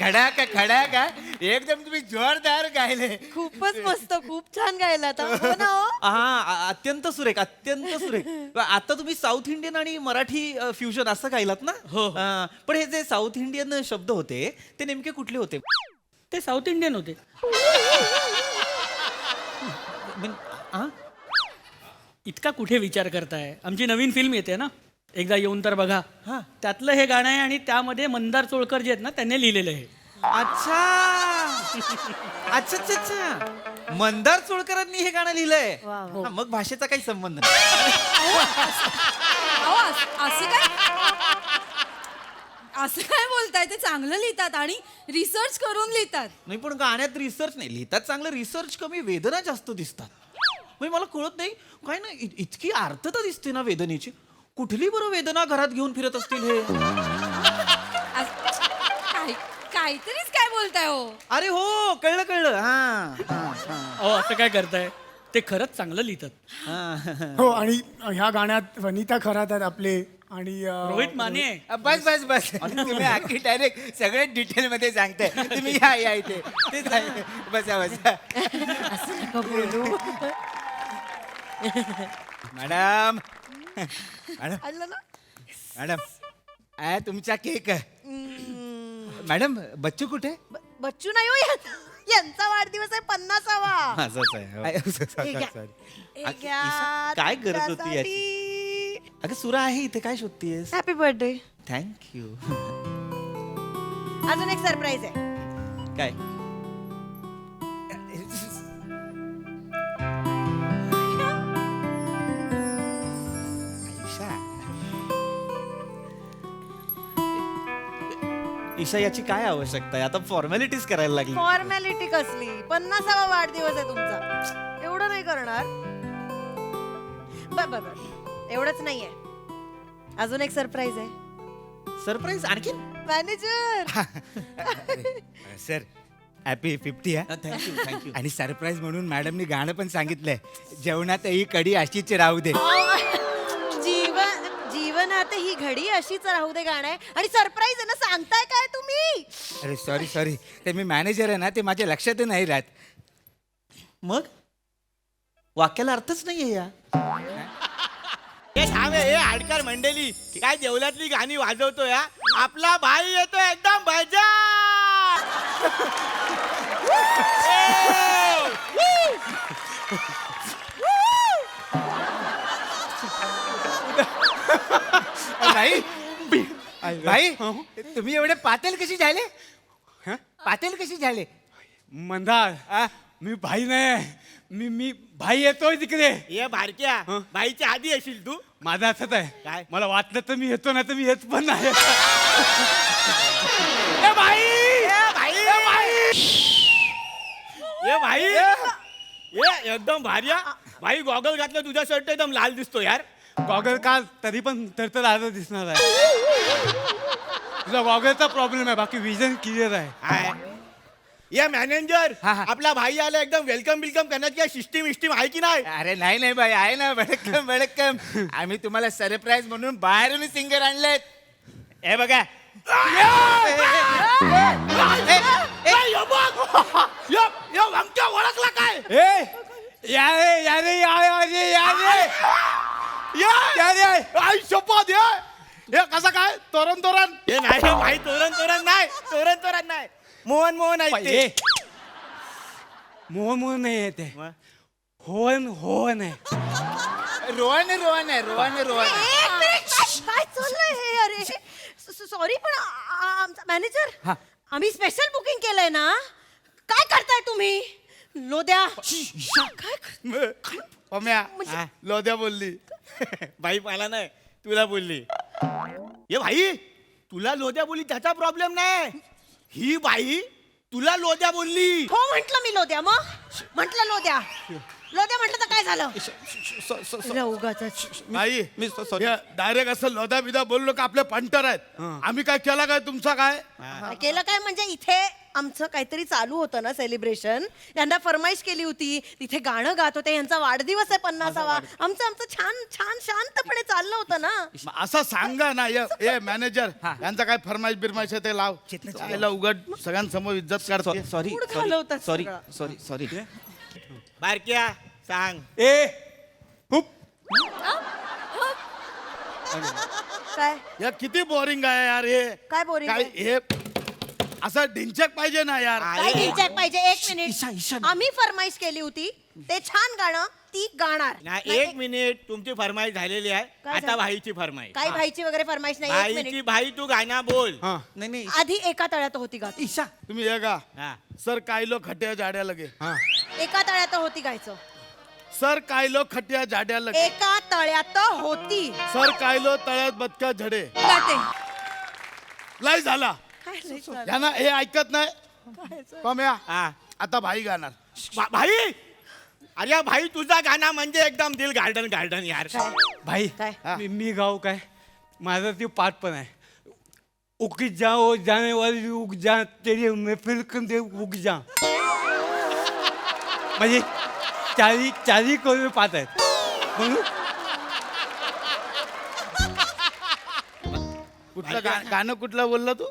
खडा का एकदम तुम्ही जोरदार गायले. खूपच मस्त, खूप छान गायला हो ना हो. हा अत्यंत सुरेख अत्यंत सुरेख. आता तुम्ही साऊथ इंडियन आणि मराठी फ्युजन असं गायलात ना. हो. पण हे जे साऊथ इंडियन शब्द होते ते नेमके कुठले होते? ते साऊथ इंडियन होते. हा? इतका कुठे विचार करताय? आमची नवीन फिल्म येते ना, एकदा येऊन तर बघा. हा. त्यातलं हे गाणं आहे आणि त्यामध्ये मंदार चोळकर जे आहेत ना त्यांनी लिहिलेलं आहे. अच्छा अच्छा अच्छा अच्छा. मंदार चोळकरांनी हे गाणं लिहिलंय. वा, हा, मग भाषेचा काही संबंध नाही. असं काय बोलताय? ते चांगलं लिहितात आणि रिसर्च करून लिहितात. नाही पण गाण्यात रिसर्च नाही लिहितात चांगलं, रिसर्च कमी, वेदना जास्त दिसतात. म्हणजे मला कळत नाही काय ना, इतकी अर्थता दिसते ना वेदनेची. कुठली बरं वेदना घरात घेऊन फिरत असतील हे. काहीतरीच काय बोलताय हो. अरे हो कळलं कळलं. हा, हा, हा, अहो असं काय करताय? ते खरंच चांगलं लिहितात. हा. हो. आणि ह्या गाण्यात वनिता खरात आहेत आपले आणि रोहित माने. बस बस बस तुम्ही अख्खी डायरेक्ट सगळे डिटेल मध्ये सांगताय. तुम्ही या इथे बसा बसा. बोलू मॅडम मॅडम आणलं ना. मॅडम तुमचा केक. मॅडम बच्चू कुठे? बच्चू नाही हो, यांचा वाढदिवस आहे 50वा. असंच आहे हो. हे घ्या. हे घ्या काय गरज होती तुमच्यासाठी. याची? अगं सुरा आहे इथे, काय शोधतीयस? Happy birthday. थँक्यू. अजून एक सरप्राईज आहे. काय? ईशा याची काय आवश्यकता आहे? आता फॉर्मॅलिटीज करायला लागली. फॉर्मॅलिटी कसली? 50वा वाढदिवस आहे तुमचा, एवढं नाही करणार. बर एवढंच नाहीये, अजून एक सरप्राईज आहे. सरप्राईज आणखी? Manager. Sir happy 50. Thank you thank you. आणि सरप्राईज म्हणून मॅडमनी गाणं पण सांगितलंय, जेवणातही कढी अशीच राहू दे. जीवनात ही घडी अशीच राहू दे गाणं आहे आणि सरप्राईज आहे ना, सांगताय काय तुम्ही? अरे सॉरी ते मी मॅनेजर आहे ना, ते माझ्या लक्षात नाही राहत. मग वाक्याला अर्थच नाहीये या. हे थांबे, हे हाडकार मंडळी काय देवलातली गाणी वाजवतो या. आपला भाई येतो एकदम भजा. नाही भाई, तुम्ही एवढे पातेल कशी झाले? पातेल कशी झाले? मंदार मी भाई नाही, मी भाई येतोय तिकडे. ये भारक्या बाईच्या आधी असेल तू. माझं असंच आहे, काय? मला वाटलं तर मी येतो, नाही तर मी येत पण नाही. ए भाई, ए भाई, ए भाई, ये भाई, ये एकदम भारी. भाई गॉगल घातलं, तुझा शर्ट एकदम लाल दिसतो यार. गॉगल काल तरी पण तर आज दिसणार आहे. तुझा गॉगलचा प्रॉब्लेम आहे, बाकी विजन क्लिअर आहे. हाय. ये मॅनेजर, हा, हा. आपला भाई आला एकदम वेलकम करण्याची काय सिस्टीम आहे की नाही? अरे नाही भाई, आहे ना, वेलकम. आम्ही तुम्हाला सरप्राईज म्हणून बाहेरून सिंगर आणलेत. हे बघा. ओळखला काय? या रे आई शपथ हे कसं काय तोरण हे नाही भाई, तोरण नाही मोहन आहे ते. मोहन नाही आहे ते, होन आहे. रोहन आहे. एक मिनिट, काय चाललंय हे? अरे सॉरी, पण मॅनेजर, आम्ही स्पेशल बुकिंग केलंय ना, काय करताय तुम्ही? लोद्या काय पम्या लोद्या बोलली. भाई मला नाही, तुला बोलली. ये भाई, तुला लोद्या बोलली त्याचा प्रॉब्लेम नाही. ही बाई तुला लोद्या बोलली. हो म्हंटल मी लोद्या, मग म्हंटल लोद्या म्हंटल तर काय झालं? उगाचच. भाई डायरेक्ट असं लोद्या बिदा बोललो का आपले पंटर आहेत. आम्ही काय केला काय तुमचा काय? केलं काय म्हणजे इथे आमचं काहीतरी चालू होतं ना सेलिब्रेशन, त्यांना फरमाईश केली होती, तिथे गाणं गात होते, यांचा वाढदिवस आहे 50वा. आमचं आमचं छान छान शांतपणे चाललं होतं ना. असं सांगा ना ए मॅनेजर यांचा काय फरमाईश बिरमाईश आहे ते लाव. याला उघड सगळ्यांसमोर इज्जत काढते. सॉरी मूड घालवतात सॉरी सगळं. सॉरी सॉरी बारक्या सांग. ए खूप काय या किती बोरिंग आहे यार हे. काय boring काय आहे? हे असं ढिंचक पाहिजे ना यार. काय ढिंच्याक पाहिजे? एक ईशा, मिनिट. ईशा. आम्ही फरमाईश केली होती, ते छान गाणं ती गाणार. नाही, एक मिनिट तुमची फरमाईश झालेली आहे. काय आता झालं? भाईची फरमाईश. काही भाईची वगैरे फरमाईश नाही. एक भाईची मिनिट. भाई तू गाणं बोल. हा नाही नाही आधी एका तळ्यात होती गात. ईशा तुम्ही ये का हा. सर काय लो खटिया जाड्या लगे. हा एका तळ्यात होती गायचं. सर काय लो खटिया जाड्या लगे. एका तळ्यात होती. सर काय लो तळ्यात बदका झडे. गाते. लय झाला काय लय झालं? यांना हे ऐकत नाही. कम्या हा आता भाई गाणार. भाई अरे भाई तुझा गाणं म्हणजे एकदम दिल गार्डन गार्डन यार. भाई काय? मी गाऊ काय माझा ते पाठ पण आहे. उग जाओ जाने वाली उग जा तेरी महफिल कंदे उग जा. म्हणजे चारी करून पाठ आहेत म्हणून कुठलं गाणं कुठलं बोलला तू.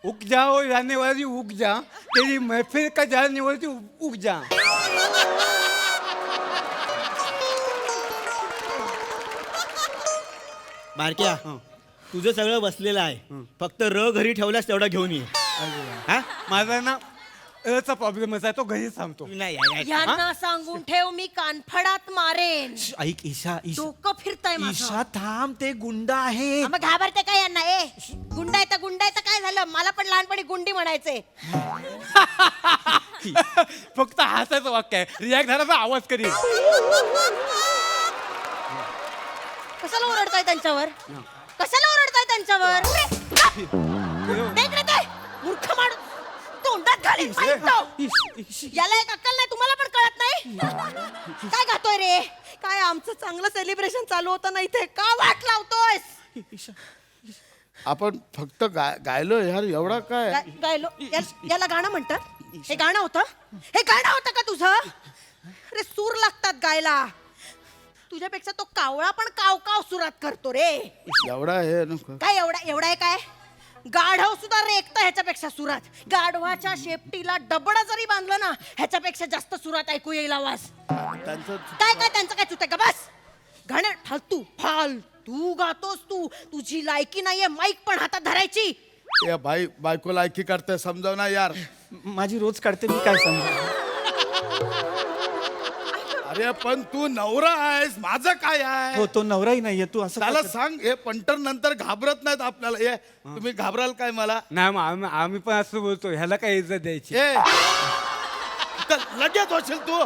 उग जाओ जाने वाली उग जा तेरी महफिल का जाने वाली उग जा. बारक्या तुझं सगळं बसलेलं आहे. फक्त र घरी ठेवल्यास तेवढा घेऊन ये. हा? माझा ना चा प्रॉब्लेमच आहे तो घरी सांगतो. नाही यांना सांगून ठेव, मी कानफडात मारेन. ऐक ईशा ईशा डोकं फिरतंय ईशा माझं. थांब ते गुंड आहे. मग घाबरते काय यांना? गुंडा येतं काय झालं? मला पण लहानपणी गुंडी म्हणायचे. फक्त हाताचं वाक्य आहे रिॲक्ट झाला तर आवाज करील. कशाला ओरडताय त्यांच्यावर? कशाला ओरडताय त्यांच्यावर? देख रे ते मूर्ख माणूस तोंडात घालीन माहीत तो. याला एक अक्कल नाही, तुम्हाला पण कळत नाही. काय गातोय रे? काय आमचं चांगलं सेलिब्रेशन चालू होतं ना इथे, का वाट लावतोयस? आपण फक्त गायलो यार एवढा काय. गायलो याला गाणं म्हणतात? हे गाणं होतं? हे गाणं होतं का तुझं? अरे सूर लागतात गायला. तुझ्यापेक्षा तो कावळा पण काव काव सुरात करतो रे. एवढा हे नको. काय एवढा आहे काय? गाढव सुद्धा रेखतं ह्याच्यापेक्षा सुरात. गाढवाच्या शेपटीला डबड जरी बांधलं ना ह्याच्यापेक्षा जास्त सुरात ऐकू येईल आवाज. त्यांचं काय त्यांचं काय चुकतंय का? बस गाणं फालतू गातोस तू. तुझी लायकी नाहीये माईक पण हातात धरायची. ए भाई बायकोला ऐकी करते समजाव ना यार. माझी रोज काढते मी काय सांगू. अरे पण तू नवरा आहेस माझं काय आहे. हो तो नवराही नाहीये तू असं त्याला काय सांग हे पंटर नंतर घाबरत नाहीत आपल्याला. ए तुम्ही घाबराल काय मला. नाही मग आम्ही पण असं बोलतो ह्याला काय इज्जत द्यायची. ए लगेच होशील तू.